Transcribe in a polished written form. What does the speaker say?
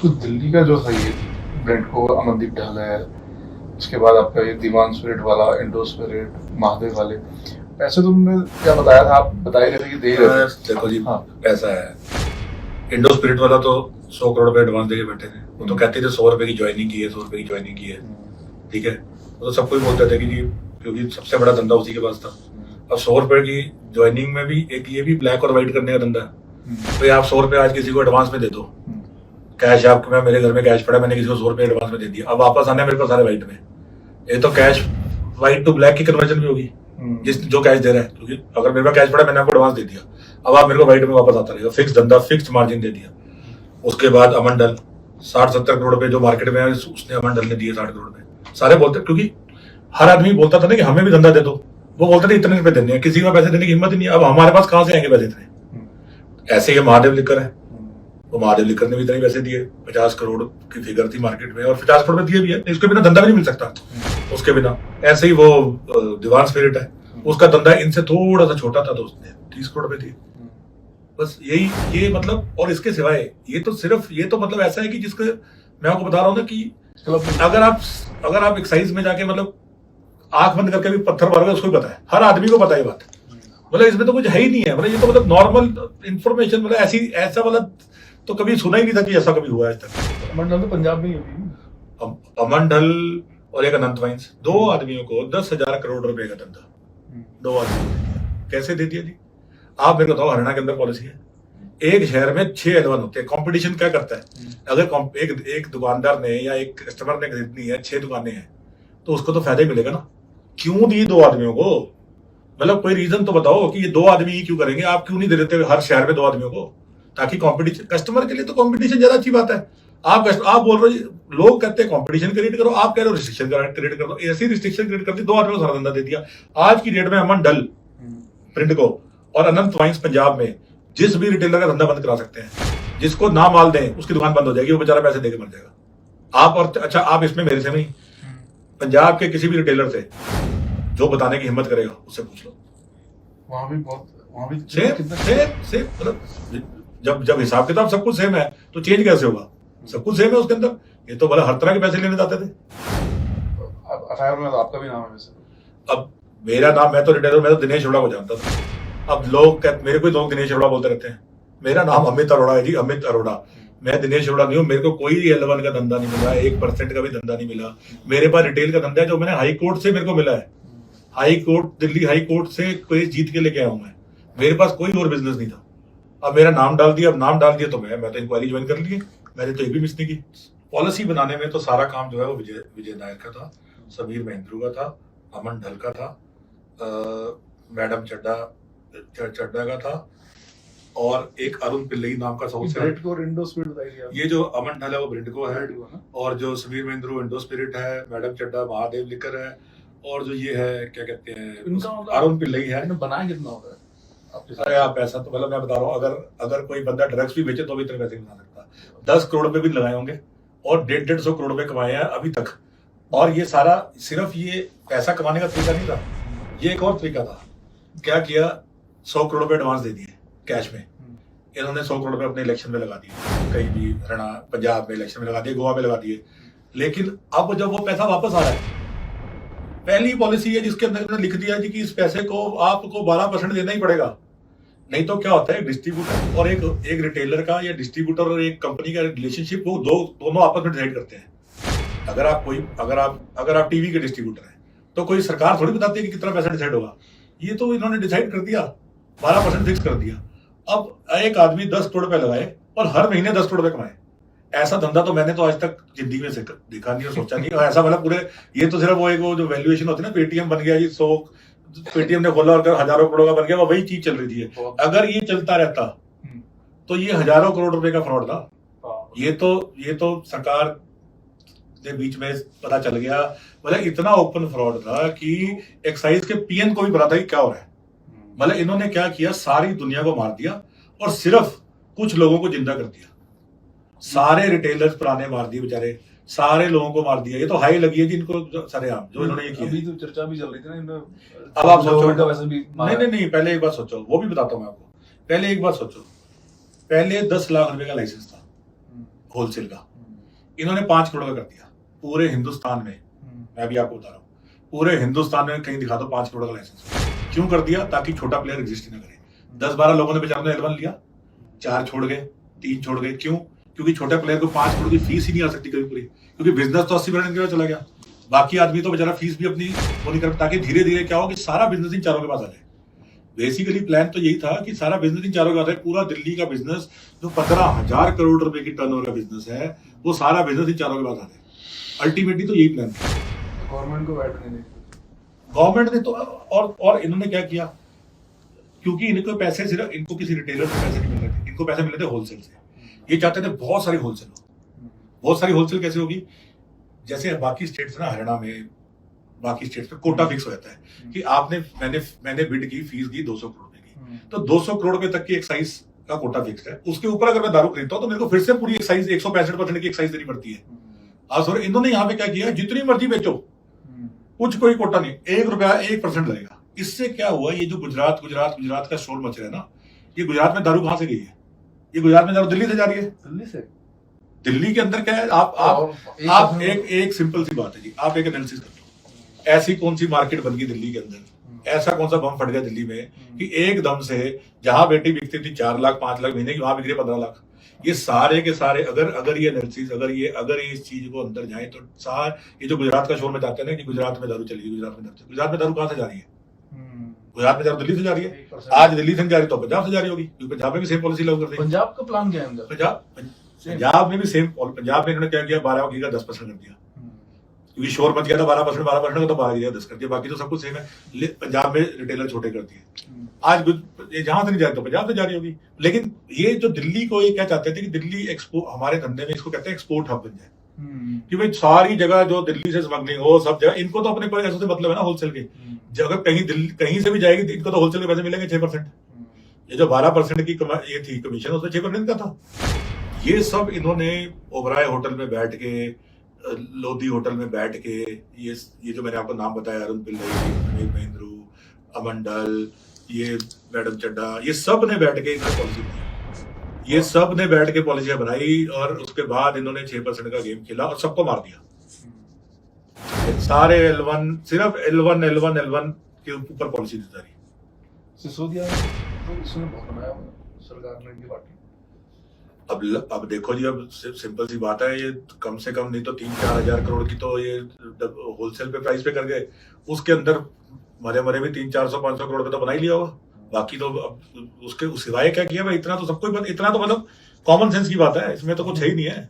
तो दिल्ली का जो था ये ब्रांड को अमनदीप ढाला है, उसके बाद आपका ये दीवान स्पिरिट वाला, इंडो स्पिरिट, महादेव वाले पैसे तुमने क्या बताया था? आप बता ही रहे थे कि दे ही रहे थे। देखो जी, हाँ। पैसा है। इंडो स्पिरिट वाला तो 100 करोड़ रुपए एडवांस देके बैठे थे। वो तो कहते थे 100 रुपए की ज्वाइनिंग की है, 100 रुपए की ज्वाइनिंग की है। ठीक है, वो तो सबको ही बोलते थे कि जी, क्योंकि सबसे बड़ा धंधा उसी के पास था। अब 100 रुपए की ज्वाइनिंग में भी एक ये भी ब्लैक और व्हाइट करने का धंधा है। तो आप 100 रुपए आज किसी को एडवांस में दे दो, कैश आपको, मैं मेरे घर में कैश पड़ा, मैंने किसी को 100 रुपए एडवांस में दे दिया, अब वापस आने मेरे पास सारे व्हाइट में। ये तो कैश व्हाइट टू ब्लैक की कन्वर्जन भी होगी जिस जो कैश दे रहा है, क्योंकि अगर मेरे पास कैश पड़ा, मैंने आपको एडवांस दे दिया, अब आप मेरे को व्हाइट में वापस आता रहेगा। फिक्स धंधा, फिक्स मार्जिन दे दिया। उसके बाद अमन ढल 60-70 करोड़ रुपए जो मार्केट में है, उसने अमन ढल ने दिए 60 करोड़ में। सारे बोलते, क्योंकि हर आदमी बोलता था ना कि हमें भी धंधा दे दो, वो बोलते थे इतने रुपए देने हैं, किसी को पैसे देने की हिम्मत ही नहीं है। अब हमारे पास कहां से आएंगे पैसे इतने? ऐसे ही महादेव लिकर है, वो महादेव लिकर ने भी इतने पैसे दिए, 50 करोड़ की फिगर थी मार्केट में, और 50 करोड़ में दिए भी है। इसके बिना धंधा भी नहीं मिल सकता उसके बिना। ऐसे ही वो दीवान स्पिरिट है, उसका धंधा इनसे थोड़ा सा छोटा था, तो उसने 30 करोड़ में दिए। बस यही, ये मतलब, और इसके सिवाय ये तो सिर्फ, ये तो मतलब ऐसा है कि जिसके मैं आपको बता रहा हूँ ना कि अगर आप एक्साइज में जाके मतलब आंख बंद करके भी पत्थर मारोगे, उसको भी पता है, हर आदमी को पता है ये बात। मतलब इसमें तो कुछ है ही नहीं है, मतलब ये तो मतलब नॉर्मल इंफॉर्मेशन, मतलब ऐसा मतलब तो कभी सुना ही नहीं था कि ऐसा कभी हुआ है आज तक। अमन ढल तो पंजाब में ही होगी। अमन ढल और एक अनंत वाइन्स, 2 आदमियों को 10,000 करोड़ रुपए का धंधा, 2 आदमी कैसे दे दिया जी? आप मेरे को बताओ, हरियाणा के अंदर पॉलिसी है, एक शहर में 6 L1 होते हैं। कंपटीशन क्या करता है? अगर एक दुकानदार ने या एक कस्टमर ने खरीदनी है, 6 दुकानें हैं, तो उसको तो फायदा ही मिलेगा ना। क्यों दिए 2 आदमियों को? मतलब कोई रीजन तो बताओ कि ये 2 आदमी ही क्यों करेंगे? आप क्यों नहीं दे देते हर शहर में 2 आदमियों को, ताकि कंपटीशन, कस्टमर के लिए तो कंपटीशन ज्यादा अच्छी बात है। आप बोल रहे हो, लोग कहते हैं कंपटीशन क्रिएट करो, आप कह रहे हो रिस्ट्रिक्शन क्रिएट करो। ऐसी रिस्ट्रिक्शन क्रिएट कर दी, 2 आदमियों को सारा धंधा दे दिया। आज की डेट में अमन ढल प्रिंट को और अनंत वाइन्स पंजाब में जिस भी रिटेलर का धंधा बंद करा सकते हैं, जिसको ना माल दें उसकी दुकान बंद हो जाएगी, वो बेचारा पैसे देकर मर जाएगा। आप और अच्छा, आप इसमें मेरे से नहीं, पंजाब के किसी भी रिटेलर से जो बताने की हिम्मत करेगा उससे पूछ लो। वहां भी सेम मतलब जब हिसाब किताब सब कुछ सेम है, तो चेंज कैसे होगा? सब कुछ सेम है उसके अंदर। ये तो मतलब हर तरह के पैसे लेने जाते थे। अठारह में आपका भी नाम है वैसे। अब मेरा नाम, मैं तो रिटेलर, मैं तो दिनेश अरोड़ा को जानता था। अब लोग मेरे को लोग दिनेश अरोड़ा बोलते रहते हैं। मेरा नाम अमित अरोड़ा है जी, अमित अरोड़ा। मैं दिनेश अरोड़ा नहीं हूँ। मेरे को कोई L1 का धंधा नहीं मिला, 1% का भी धंधा नहीं मिला। मेरे पास रिटेल का धंधा है, जो मैंने हाई कोर्ट से मेरे को मिला है। High court, Delhi high court से कोई जीत के लेके आया हूं मैं। मेरे पास कोई और बिजनेस नहीं था। अब मेरा नाम डाल दिया, अब नाम डाल दिया तो मैं तो इंक्वायरी ज्वाइन कर ली, मैंने तो एक भी मिस नहीं की। पॉलिसी बनाने में तो सारा काम जो है वो विजय नायर का था, समीर महेंद्रू का था, अमन ढल का था, मैडम चड्डा का था, और एक अरुण पिल्लई नाम का ये जो अमन ढल है वो ब्रिंडको है, और जो समीर महेंद्रू इंडो स्पिरिट है, मैडम चड्डा महादेव लिकर है, और जो ये है क्या कहते हैं अरुण पिल्लई है। बनाया कितना होगा? अरे आप पैसा तो मतलब मैं बता रहा हूँ, अगर कोई बंदा ड्रग्स भी बेचे तो भी इतने पैसे नहीं बना सकता। 10 करोड़ रुपए भी लगाए होंगे और 150 करोड़ रुपए कमाए हैं अभी तक। और ये सारा सिर्फ ये पैसा कमाने का तरीका नहीं था, ये एक और तरीका था। क्या किया? 100 करोड़ रुपए एडवांस दे दिए कैश में। इन्होंने 100 करोड़ रुपए अपने इलेक्शन में लगा दिए, कहीं भी हरियाणा पंजाब में इलेक्शन में लगा दिए, गोवा में लगा दिए। लेकिन अब जब वो पैसा वापस आ रहा है, पहली पॉलिसी है जिसके अंदर लिख दिया जी कि इस पैसे को आपको 12% देना ही पड़ेगा। नहीं तो क्या होता है, डिस्ट्रीब्यूटर और एक रिटेलर का या डिस्ट्रीब्यूटर और एक कंपनी का रिलेशनशिप, वो दोनों आपस में डिसाइड करते हैं। अगर आप टीवी के डिस्ट्रीब्यूटर हैं तो कोई सरकार थोड़ी बताती है कि कितना पैसा डिसाइड होगा। ये तो इन्होंने डिसाइड कर दिया, 12% फिक्स कर दिया। अब एक आदमी 10 करोड़ रुपए लगाए और हर महीने 10 करोड़ रुपए कमाए। ऐसा धंधा तो मैंने तो आज तक जिंदगी में देखा नहीं और सोचा नहीं। ऐसा मतलब पूरे, ये तो सिर्फ वो जो वैल्यूएशन होती है ना, पेटीएम बन गया जी, 100 पेटीएम ने खोला और हजारों करोड़ का बन गया, वही चीज चल रही थी। अगर ये चलता रहता तो ये हजारों करोड़ रुपए का फ्रॉड था। ये तो सरकार के बीच में पता चल गया। मतलब इतना ओपन फ्रॉड था कि एक्साइज के पीएन को भी पता था कि क्या हो रहा है। मतलब इन्होंने क्या किया, सारी दुनिया को मार दिया और सिर्फ कुछ लोगों को जिंदा कर दिया। सारे रिटेलर्स पुराने मार दिए बेचारे, सारे लोगों को मार दिया। ये तो हाई लगी है जिनको सरेआम, जो इन्होंने ये किया। अभी तो चर्चा भी चल रही थी ना, अब आप सोचो, वैसे भी नहीं, पहले एक बात सोचो, वो भी बताता हूँ मैं आपको। पहले एक बात सोचो, पहले 10 लाख रुपए का लाइसेंस था होलसेल का, इन्होंने 5 करोड़ का कर दिया पूरे हिंदुस्तान में। मैं भी आपको बता रहा हूँ, पूरे हिंदुस्तान में कहीं दिखा दो 5 करोड़ का लाइसेंस। क्यों कर दिया? ताकि छोटा प्लेयर एग्जिस्ट ही ना करे। 10-12 लोगों ने बेचारों ने L1 लिया, 4 छोड़ गए, 3 छोड़ गए। क्यों? क्योंकि छोटे प्लेयर को 5 करोड़ की फीस ही नहीं आ सकती कभी पूरी, क्योंकि बिजनेस तो 80% इनके पास चला गया। बाकी आदमी तो बेचारा फीस भी अपनी वो नहीं कर, ताकि धीरे धीरे क्या हो कि सारा बिजनेस इन चारों के पास आ जाए। बेसिकली प्लान तो यही था कि सारा बिजनेस इन चारों के पास है। पूरा दिल्ली का बिजनेस जो 15,000 करोड़ रुपए की टर्नओवर का बिजनेस है, वो सारा बिजनेस इन चारों के पास आ जाए। अल्टीमेटली तो यही प्लान था। गवर्नमेंट को बैठने नहीं। गवर्नमेंट ने तो और इन्होंने क्या किया, क्योंकि इनको पैसे सिर्फ इनको किसी रिटेलर से पैसे नहीं मिल रहे थे, इनको पैसे मिल रहे थे होलसेल से। ये चाहते थे बहुत सारी होलसेल हो। बहुत सारी होलसेल कैसे होगी? जैसे बाकी स्टेट्स ना, हरियाणा में, बाकी स्टेट्स में कोटा फिक्स हो जाता है कि आपने मैंने बिड की, फीस दी 200 करोड़ रुपए की, तो 200 करोड़ रुपए तक की एक्साइज का कोटा फिक्स है। उसके ऊपर अगर मैं दारू खरीदता हूँ तो मेरे को फिर से पूरी एक्साइज 165% की एक्साइज देनी पड़ती है। सॉरी, इन्होंने यहाँ पे क्या किया, जितनी मर्जी बेचो, कुछ कोई कोटा नहीं, 1 रुपया 1% लगेगा। इससे क्या हुआ, ये जो गुजरात का शोर मच रहा है ना, ये गुजरात में दारू कहां से गई है? ये गुजरात में दारू दिल्ली से जा रही है। दिल्ली से? दिल्ली के अंदर क्या है, आप एक सिंपल सी बात है जी, आप एक एनालिसिस कर लो, ऐसी कौन सी मार्केट बन गई दिल्ली के अंदर, ऐसा कौन सा बम फट गया दिल्ली में कि एकदम से जहां बेटी बिकती थी 4 लाख 5 लाख महीने की, वहां बिक रही 15 लाख। ये सारे के सारे अगर ये एनालिसिस, अगर ये इस चीज को अंदर जाए तो ये जो गुजरात का शोर में जाते हैं ना कि गुजरात में दारू चली, गुजरात में दारू कहां से जा रही है? गुजरात में दारू दिल्ली से जा रही है। आज दिल्ली से नहीं जा रही तो पंजाब से जा रही होगी, क्योंकि पंजाब में भी सेम पॉलिसी लागू कर दी। पंजाब का प्लान क्या है? पंजाब में भी सेम, पंजाब में इन्होंने क्या किया, 12 की का 10% कर दिया, क्योंकि शोर मच गया था 12% का, तो 12 10 कर दिया, बाकी तो सब कुछ सेम है। पंजाब में रिटेलर छोटे कर दिए। आज जहां से नहीं जा रही तो पंजाब से जा रही होगी। लेकिन ये जो दिल्ली को, ये क्या चाहते थे कि दिल्ली एक्सपोर्ट, हमारे धंधे में इसको कहते हैं एक्सपोर्ट हब बन जाए, कि भाई सारी जगह जो दिल्ली से स्मगलिंग हो, सब जगह इनको तो अपने पैसों से मतलब है ना, होलसेल के। अगर कहीं से भी जाएगी इनको तो होलसेल के पैसे मिलेंगे 6%। ये जो 12% की ये थी कमीशन, उसमें 6% का था। ये सब इन्होंने ओबराय होटल में बैठ के, लोधी होटल में बैठ के, ये जो मैंने आपको नाम बताया, अरुण पिल्लई, अनिल महेंद्रू, अमंडल, ये मैडम चड्डा, ये सब ने बैठ के पॉलिसी बनाई, ये सब ने बैठ के पॉलिसियां बनाई, और उसके बाद इन्होंने 6% का गेम खेला और सबको मार दिया। सारे L1, सिर्फ L1 के ऊपर पॉलिसी दी जा रही। सिसोदिया तो इसने बहुत बनाया सरकार ने, इनकी पार्टी। अब देखो जी, अब सिंपल सी बात है, ये कम से कम नहीं तो 3-4 हजार करोड़ की तो ये होलसेल पे प्राइस पे कर गए। उसके अंदर मरे भी 300-400-500 करोड़ का तो बना ही लिया होगा। बाकी तो अब उसके सिवाय क्या किया भाई, इतना तो सबको, इतना तो मतलब कॉमन सेंस की बात है, इसमें तो कुछ है ही नहीं है।